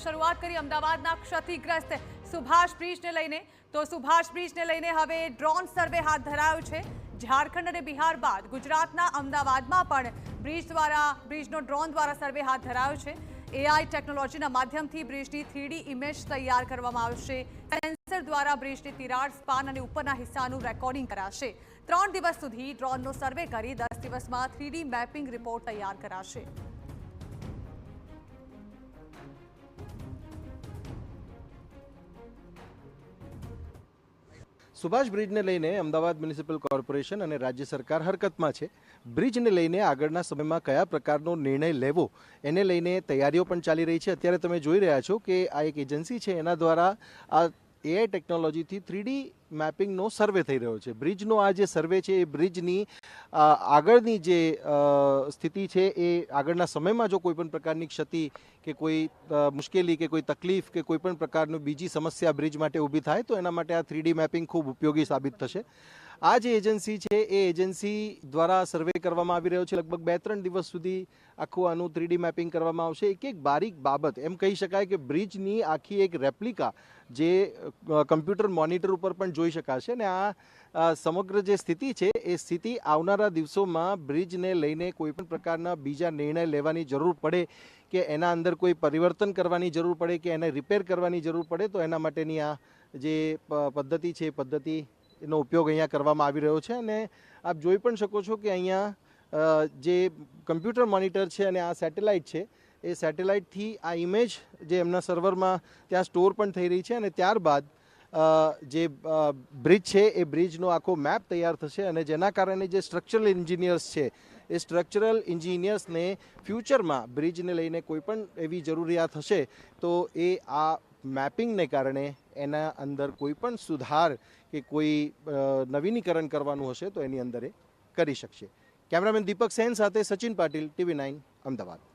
શરૂઆત કરી અમદાવાદના ક્ષતિગ્રસ્ત સુભાષ બ્રિજને લઈને. તો સુભાષ બ્રિજને લઈને હવે ડ્રોન સર્વે હાથ ધરાયો છે. ઝારખંડ અને બિહાર બાદ ગુજરાતના અમદાવાદમાં પણ બ્રિજનો ડ્રોન દ્વારા સર્વે હાથ ધરાયો છે. એઆઈ ટેકનોલોજીના માધ્યમથી બ્રિજની 3D ઇમેજ તૈયાર કરવામાં આવશે. સેન્સર દ્વારા બ્રિજની તિરાડ, સ્પાન અને ઉપરના હિસ્સાનું રેકોર્ડિંગ કરાશે. 3 દિવસ સુધી ડ્રોનનો સર્વે કરી 10 દિવસમાં 3D મેપિંગ રિપોર્ટ તૈયાર કરાશે. સુભાષ બ્રિજને લઈને અમદાવાદ મ્યુનિસિપલ કોર્પોરેશન અને રાજ્ય સરકાર હરકતમાં છે. બ્રિજને લઈને આગળના સમયમાં કયા પ્રકારનો નિર્ણય લેવો એને લઈને તૈયારીઓ પણ ચાલી રહી છે. અત્યારે તમે જોઈ રહ્યા છો કે આ એક એજન્સી છે, એના દ્વારા આ એઆઈ ટેકનોલોજીથી 3D મેપિંગનો સર્વે થઈ રહ્યો છે. બ્રિજનો આ જે સર્વે છે એ બ્રિજની આગળની જે સ્થિતિ છે એ આગળના સમયમાં જો કોઈપણ પ્રકારની ક્ષતિ કે કોઈ મુશ્કેલી કે કોઈ તકલીફ કે કોઈપણ પ્રકારનું બીજી સમસ્યા બ્રિજ માટે ઊભી થાય તો એના માટે આ 3D મેપિંગ ખૂબ ઉપયોગી સાબિત થશે. આ જે એજન્સી છે એ એજન્સી દ્વારા સર્વે કરવામાં આવી રહ્યો છે. લગભગ 2-3 દિવસ સુધી આખું આનું 3D મેપિંગ કરવામાં આવશે. એક બારીક બાબત એમ કહી શકાય કે બ્રિજની આખી એક રેપ્લિકા જે કમ્પ્યુટર મોનિટર ઉપર પણ જોઈ શકાશે. અને આ સમગ્ર જે સ્થિતિ છે એ સ્થિતિ આવનારા દિવસોમાં બ્રિજને લઈને કોઈપણ પ્રકારના બીજા નિર્ણય લેવાની જરૂર પડે કે એના અંદર કોઈ પરિવર્તન કરવાની જરૂર પડે કે એને રિપેર કરવાની જરૂર પડે તો એના માટેની આ જે પદ્ધતિ છે એ પદ્ધતિનો ઉપયોગ અહીંયા કરવામાં આવી રહ્યો છે. અને આપ જોઈ પણ શકો છો કે અહીંયા જે કમ્પ્યુટર મોનિટર છે અને આ સેટેલાઇટ છે એ સેટેલાઇટથી આ ઇમેજ જે એમના સર્વરમાં ત્યાં સ્ટોર પણ થઈ રહી છે. અને ત્યારબાદ જે બ્રિજ છે એ બ્રિજનો આખો મેપ તૈયાર થશે. અને જેના કારણે જે સ્ટ્રક્ચરલ એન્જિનિયર્સ છે એ સ્ટ્રક્ચરલ એન્જિનિયર્સને ફ્યુચરમાં બ્રિજને લઈને કોઈ પણ એવી જરૂરિયાત હશે તો એ આ મેપિંગને કારણે એના અંદર કોઈ પણ સુધાર કે કોઈ નવીનીકરણ કરવાનું હશે તો એની અંદર એ કરી શકશે. કેમેરામેન દીપક સેન સાથે સચિન પાટીલ, TV9 અમદાવાદ.